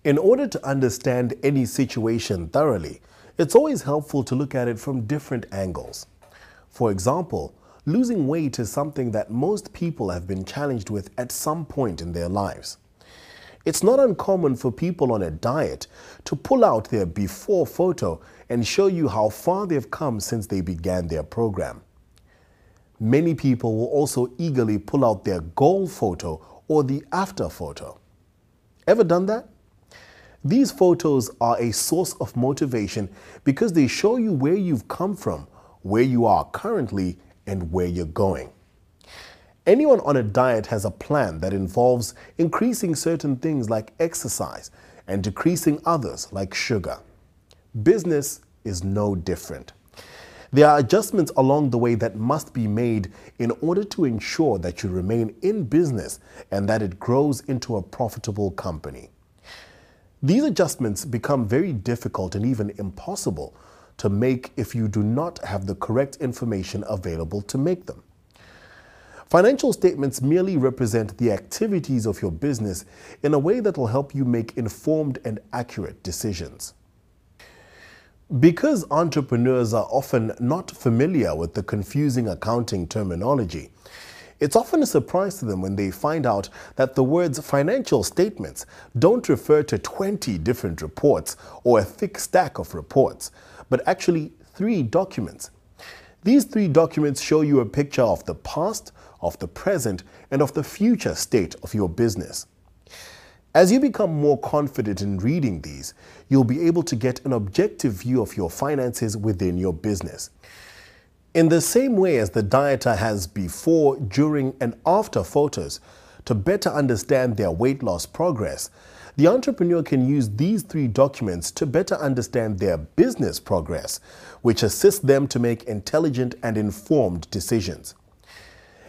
In order to understand any situation thoroughly, it's always helpful to look at it from different angles. For example, losing weight is something that most people have been challenged with at some point in their lives. It's not uncommon for people on a diet to pull out their before photo and show you how far they've come since they began their program. Many people will also eagerly pull out their goal photo or the after photo. Ever done that? These photos are a source of motivation because they show you where you've come from, where you are currently, and where you're going. Anyone on a diet has a plan that involves increasing certain things like exercise and decreasing others like sugar. Business is no different. There are adjustments along the way that must be made in order to ensure that you remain in business and that it grows into a profitable company. These adjustments become very difficult and even impossible to make if you do not have the correct information available to make them. Financial statements merely represent the activities of your business in a way that will help you make informed and accurate decisions. Because entrepreneurs are often not familiar with the confusing accounting terminology, it's often a surprise to them when they find out that the words financial statements don't refer to 20 different reports or a thick stack of reports, but actually 3 documents. These 3 documents show you a picture of the past, of the present, and of the future state of your business. As you become more confident in reading these, you'll be able to get an objective view of your finances within your business. In the same way as the dieter has before, during, and after photos to better understand their weight loss progress, the entrepreneur can use these 3 documents to better understand their business progress, which assists them to make intelligent and informed decisions.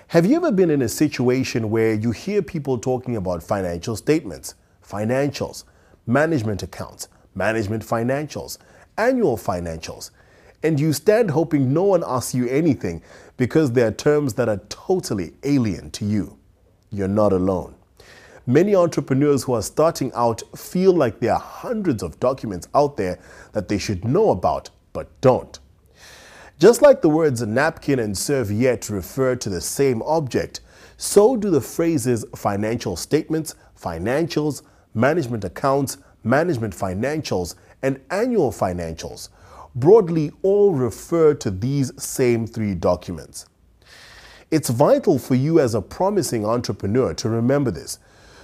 Have you ever been in a situation where you hear people talking about financial statements, financials, management accounts, management financials, annual financials, and you stand hoping no one asks you anything because they are terms that are totally alien to you? You're not alone. Many entrepreneurs who are starting out feel like there are hundreds of documents out there that they should know about, but don't. Just like the words napkin and serviette refer to the same object, so do the phrases financial statements, financials, management accounts, management financials, and annual financials. Broadly, all refer to these same 3 documents. It's vital for you as a promising entrepreneur to remember this,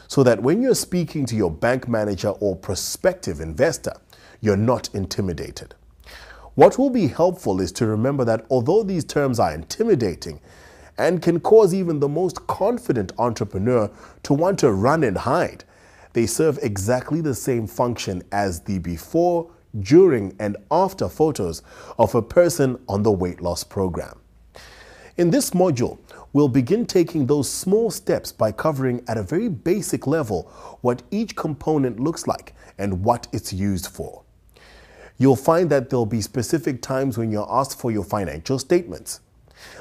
so that when you're speaking to your bank manager or prospective investor, you're not intimidated. What will be helpful is to remember that although these terms are intimidating and can cause even the most confident entrepreneur to want to run and hide, they serve exactly the same function as the before, during, and after photos of a person on the weight loss program. In this module, we'll begin taking those small steps by covering at a very basic level what each component looks like and what it's used for. You'll find that there'll be specific times when you're asked for your financial statements.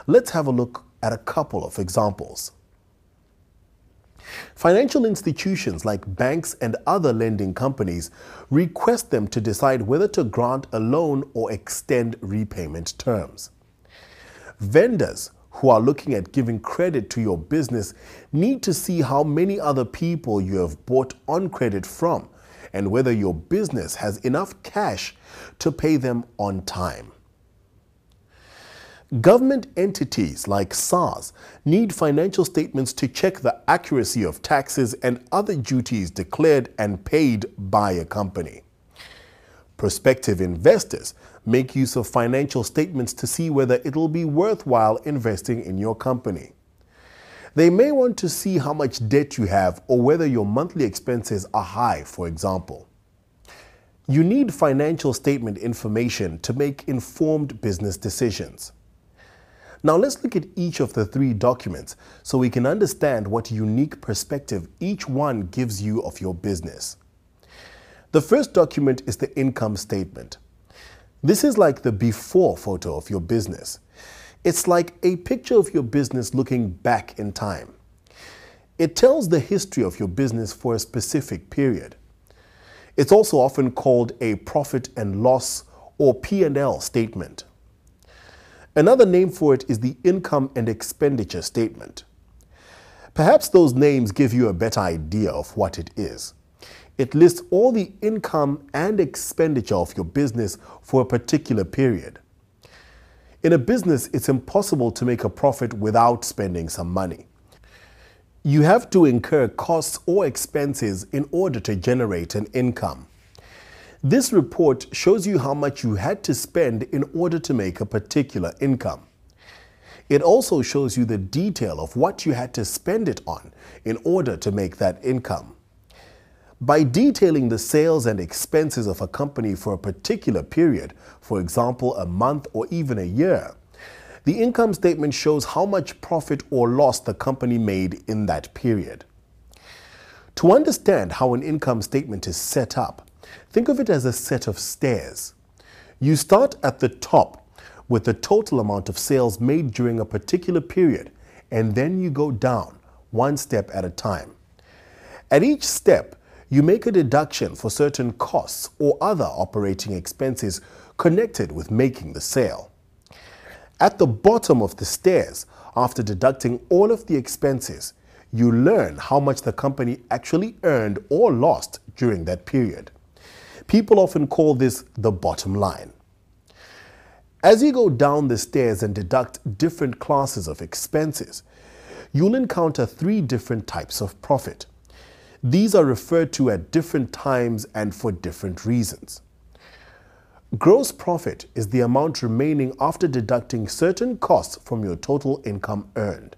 Let's have a look at a couple of examples. Financial institutions like banks and other lending companies request them to decide whether to grant a loan or extend repayment terms. Vendors who are looking at giving credit to your business need to see how many other people you have bought on credit from and whether your business has enough cash to pay them on time. Government entities like SARS need financial statements to check the accuracy of taxes and other duties declared and paid by a company. Prospective investors make use of financial statements to see whether it will be worthwhile investing in your company. They may want to see how much debt you have or whether your monthly expenses are high, for example. You need financial statement information to make informed business decisions. Now let's look at each of the 3 documents so we can understand what unique perspective each one gives you of your business. The first document is the income statement. This is like the before photo of your business. It's like a picture of your business looking back in time. It tells the history of your business for a specific period. It's also often called a profit and loss or P&L statement. Another name for it is the income and expenditure statement. Perhaps those names give you a better idea of what it is. It lists all the income and expenditure of your business for a particular period. In a business, it's impossible to make a profit without spending some money. You have to incur costs or expenses in order to generate an income. This report shows you how much you had to spend in order to make a particular income. It also shows you the detail of what you had to spend it on in order to make that income. By detailing the sales and expenses of a company for a particular period, for example, a month or even a year, the income statement shows how much profit or loss the company made in that period. To understand how an income statement is set up, think of it as a set of stairs. You start at the top with the total amount of sales made during a particular period, and then you go down one step at a time. At each step, you make a deduction for certain costs or other operating expenses connected with making the sale. At the bottom of the stairs, after deducting all of the expenses, you learn how much the company actually earned or lost during that period. People often call this the bottom line. As you go down the stairs and deduct different classes of expenses, you'll encounter 3 different types of profit. These are referred to at different times and for different reasons. Gross profit is the amount remaining after deducting certain costs from your total income earned.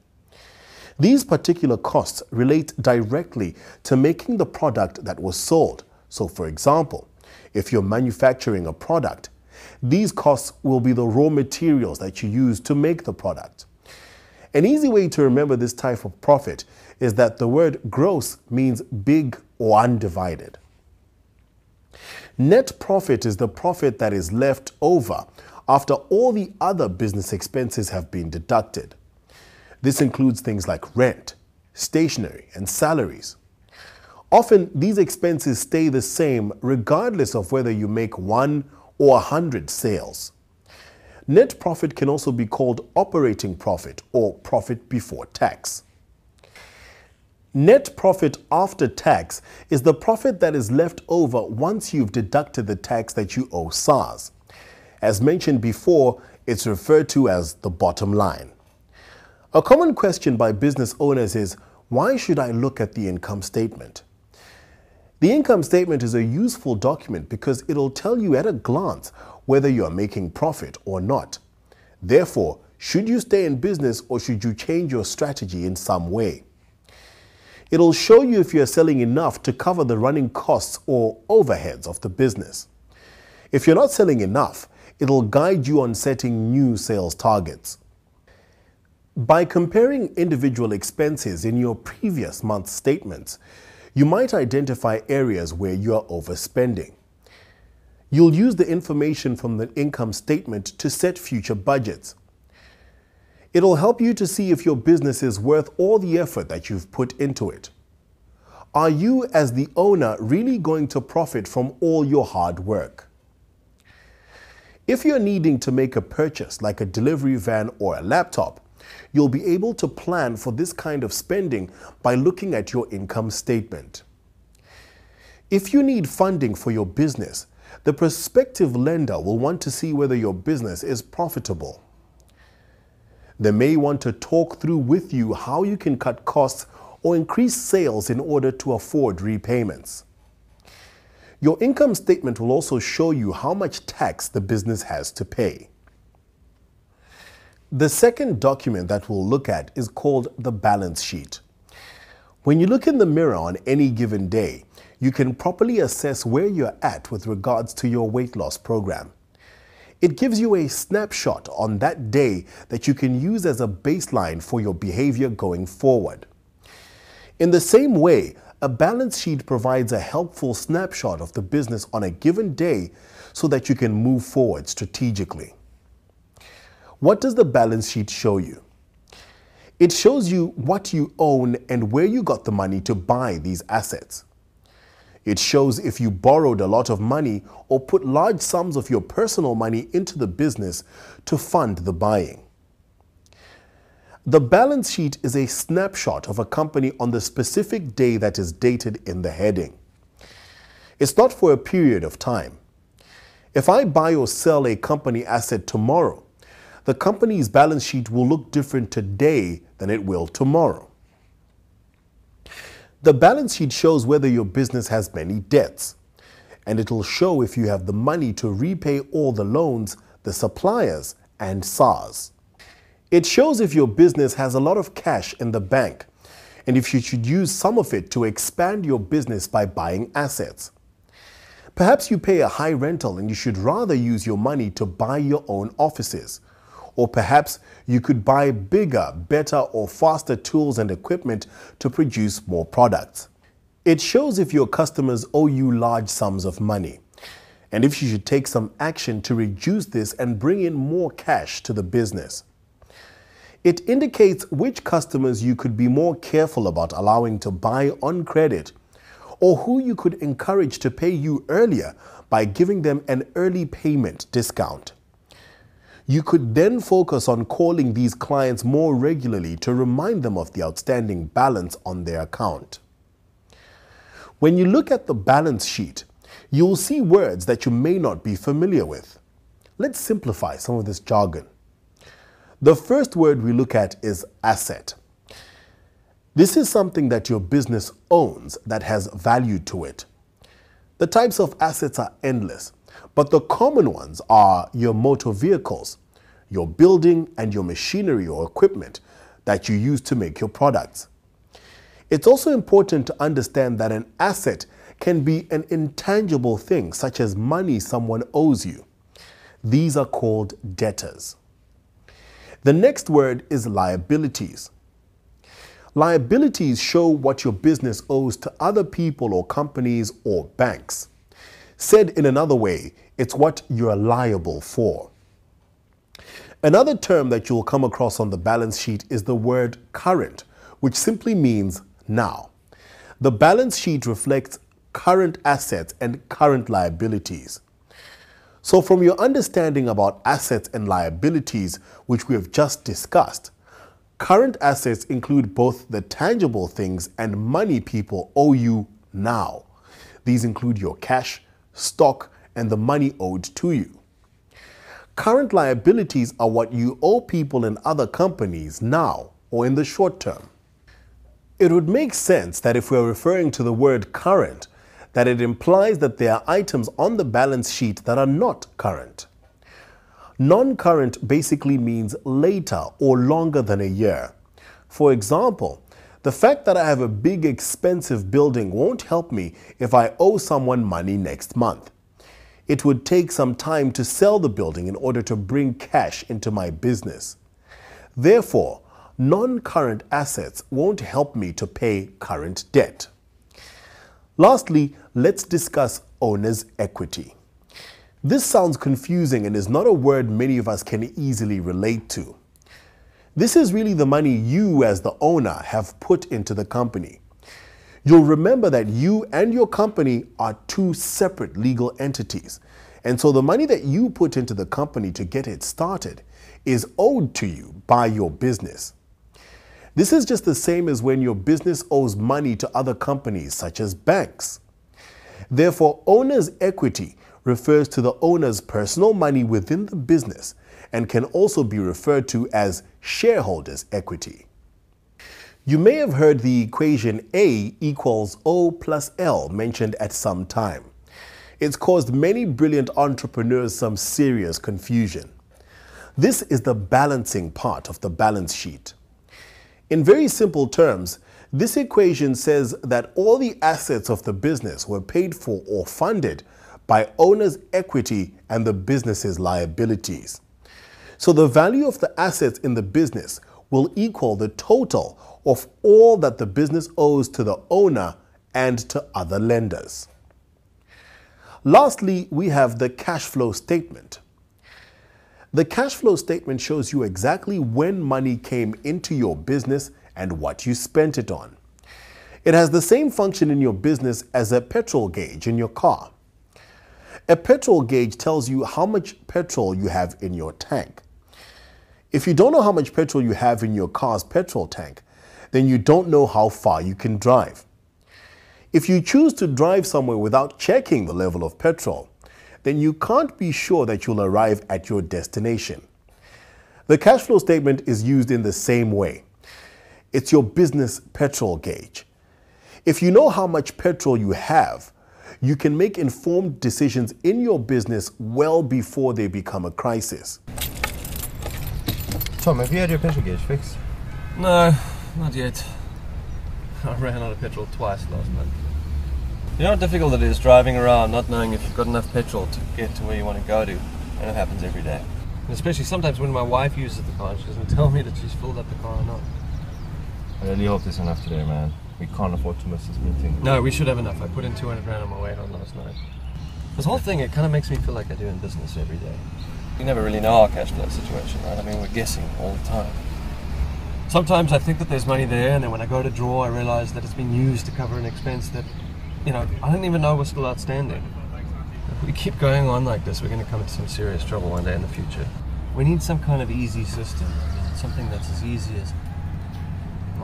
These particular costs relate directly to making the product that was sold. So, for example, if you're manufacturing a product, these costs will be the raw materials that you use to make the product. An easy way to remember this type of profit is that the word gross means big or undivided. Net profit is the profit that is left over after all the other business expenses have been deducted. This includes things like rent, stationery, and salaries. Often, these expenses stay the same regardless of whether you make 1 or 100 sales. Net profit can also be called operating profit or profit before tax. Net profit after tax is the profit that is left over once you've deducted the tax that you owe SARS. As mentioned before, it's referred to as the bottom line. A common question by business owners is, why should I look at the income statement? The income statement is a useful document because it'll tell you at a glance whether you are making profit or not. Therefore, should you stay in business or should you change your strategy in some way? It'll show you if you're selling enough to cover the running costs or overheads of the business. If you're not selling enough, it'll guide you on setting new sales targets. By comparing individual expenses in your previous month's statements, you might identify areas where you are overspending. You'll use the information from the income statement to set future budgets. It'll help you to see if your business is worth all the effort that you've put into it. Are you, as the owner, really going to profit from all your hard work? If you're needing to make a purchase like a delivery van or a laptop, you'll be able to plan for this kind of spending by looking at your income statement. If you need funding for your business, the prospective lender will want to see whether your business is profitable. They may want to talk through with you how you can cut costs or increase sales in order to afford repayments. Your income statement will also show you how much tax the business has to pay. The second document that we'll look at is called the balance sheet. When you look in the mirror on any given day, you can properly assess where you're at with regards to your weight loss program. It gives you a snapshot on that day that you can use as a baseline for your behavior going forward. In the same way, a balance sheet provides a helpful snapshot of the business on a given day so that you can move forward strategically. What does the balance sheet show you? It shows you what you own and where you got the money to buy these assets. It shows if you borrowed a lot of money or put large sums of your personal money into the business to fund the buying. The balance sheet is a snapshot of a company on the specific day that is dated in the heading. It's not for a period of time. If I buy or sell a company asset tomorrow, the company's balance sheet will look different today than it will tomorrow. The balance sheet shows whether your business has many debts, and it'll show if you have the money to repay all the loans, the suppliers, and SARS. It shows if your business has a lot of cash in the bank, and if you should use some of it to expand your business by buying assets. Perhaps you pay a high rental and you should rather use your money to buy your own offices. Or perhaps you could buy bigger, better, or faster tools and equipment to produce more products. It shows if your customers owe you large sums of money, and if you should take some action to reduce this and bring in more cash to the business. It indicates which customers you could be more careful about allowing to buy on credit, or who you could encourage to pay you earlier by giving them an early payment discount. You could then focus on calling these clients more regularly to remind them of the outstanding balance on their account. When you look at the balance sheet, you'll see words that you may not be familiar with. Let's simplify some of this jargon. The first word we look at is asset. This is something that your business owns that has value to it. The types of assets are endless, but the common ones are your motor vehicles, your building, and your machinery or equipment that you use to make your products. It's also important to understand that an asset can be an intangible thing, such as money someone owes you. These are called debtors. The next word is liabilities. Liabilities show what your business owes to other people or companies or banks. Said in another way, it's what you're liable for. Another term that you'll come across on the balance sheet is the word current, which simply means now. The balance sheet reflects current assets and current liabilities. So from your understanding about assets and liabilities, which we have just discussed, current assets include both the tangible things and money people owe you now. These include your cash, stock, and the money owed to you. Current liabilities are what you owe people in other companies now or in the short term. It would make sense that if we're referring to the word current, that it implies that there are items on the balance sheet that are not current. Non-current basically means later or longer than a year. For example, the fact that I have a big expensive building won't help me if I owe someone money next month. It would take some time to sell the building in order to bring cash into my business. Therefore, non-current assets won't help me to pay current debt. Lastly, let's discuss owner's equity. This sounds confusing and is not a word many of us can easily relate to. This is really the money you as the owner have put into the company. You'll remember that you and your company are two separate legal entities, and so the money that you put into the company to get it started is owed to you by your business. This is just the same as when your business owes money to other companies such as banks. Therefore, owner's equity refers to the owner's personal money within the business and can also be referred to as shareholders' equity. You may have heard the equation A equals O plus L mentioned at some time. It's caused many brilliant entrepreneurs some serious confusion. This is the balancing part of the balance sheet. In very simple terms, this equation says that all the assets of the business were paid for or funded by owner's equity and the business's liabilities. So the value of the assets in the business will equal the total of all that the business owes to the owner and to other lenders. Lastly, we have the cash flow statement. The cash flow statement shows you exactly when money came into your business and what you spent it on. It has the same function in your business as a petrol gauge in your car. A petrol gauge tells you how much petrol you have in your tank. If you don't know how much petrol you have in your car's petrol tank, then you don't know how far you can drive. If you choose to drive somewhere without checking the level of petrol, then you can't be sure that you'll arrive at your destination. The cash flow statement is used in the same way. It's your business petrol gauge. If you know how much petrol you have, you can make informed decisions in your business well before they become a crisis. Tom, have you had your petrol gauge fixed? No, not yet. I ran out of petrol twice last month. You know how difficult it is driving around not knowing if you've got enough petrol to get to where you want to go to, and it happens every day. And especially sometimes when my wife uses the car and she doesn't tell me that she's filled up the car or not. I really hope there's enough today, man. We can't afford to miss this meeting. No, we should have enough. I put in 200 rand on my way home last night. This whole thing, it kind of makes me feel like I do in business every day. We never really know our cash flow situation, right? I mean, we're guessing all the time. Sometimes I think that there's money there, and then when I go to draw, I realize that it's been used to cover an expense that, you know, I don't even know was still outstanding. If we keep going on like this, we're going to come into some serious trouble one day in the future. We need some kind of easy system. I mean, something that's as easy as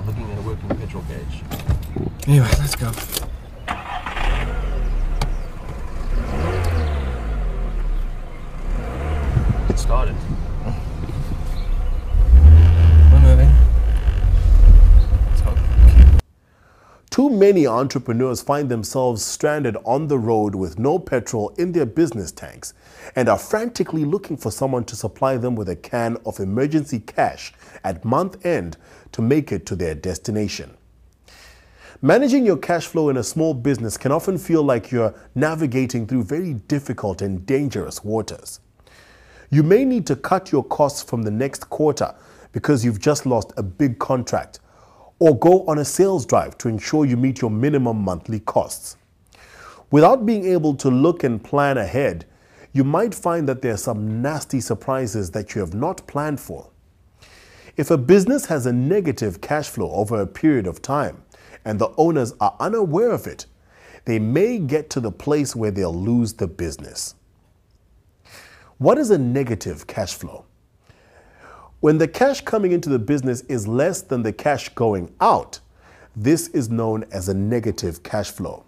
looking at a working petrol gauge. Anyway, let's go. It started. We're moving. Let's hope. Too many entrepreneurs find themselves stranded on the road with no petrol in their business tanks and are frantically looking for someone to supply them with a can of emergency cash at month end to make it to their destination. Managing your cash flow in a small business can often feel like you're navigating through very difficult and dangerous waters. You may need to cut your costs from the next quarter because you've just lost a big contract, or go on a sales drive to ensure you meet your minimum monthly costs. Without being able to look and plan ahead, you might find that there are some nasty surprises that you have not planned for. If a business has a negative cash flow over a period of time and the owners are unaware of it, they may get to the place where they'll lose the business. What is a negative cash flow? When the cash coming into the business is less than the cash going out, this is known as a negative cash flow.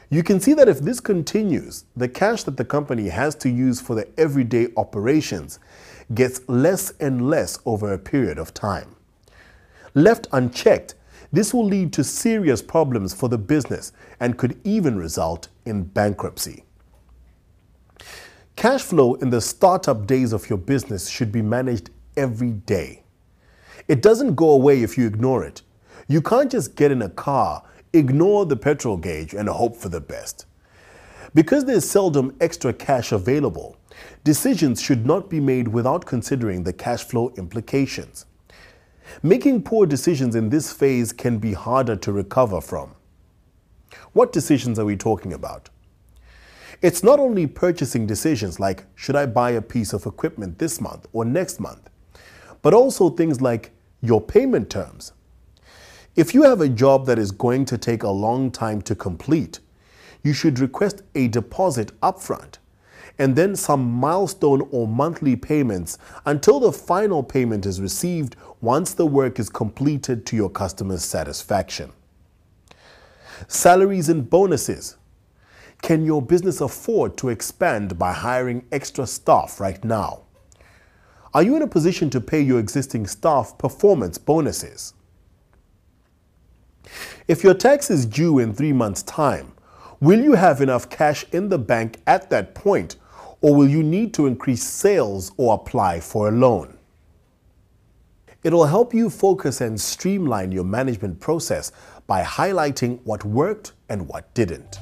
You can see that if this continues, the cash that the company has to use for the everyday operations gets less and less over a period of time. Left unchecked, this will lead to serious problems for the business and could even result in bankruptcy. Cash flow in the startup days of your business should be managed every day. It doesn't go away if you ignore it. You can't just get in a car, ignore the petrol gauge, and hope for the best. Because there's seldom extra cash available, decisions should not be made without considering the cash flow implications. Making poor decisions in this phase can be harder to recover from. What decisions are we talking about? It's not only purchasing decisions like, should I buy a piece of equipment this month or next month, but also things like your payment terms. If you have a job that is going to take a long time to complete, you should request a deposit upfront and then some milestone or monthly payments until the final payment is received once the work is completed to your customer's satisfaction. Salaries and bonuses. Can your business afford to expand by hiring extra staff right now? Are you in a position to pay your existing staff performance bonuses? If your tax is due in 3 months' time, will you have enough cash in the bank at that point, or will you need to increase sales or apply for a loan? It'll help you focus and streamline your management process by highlighting what worked and what didn't.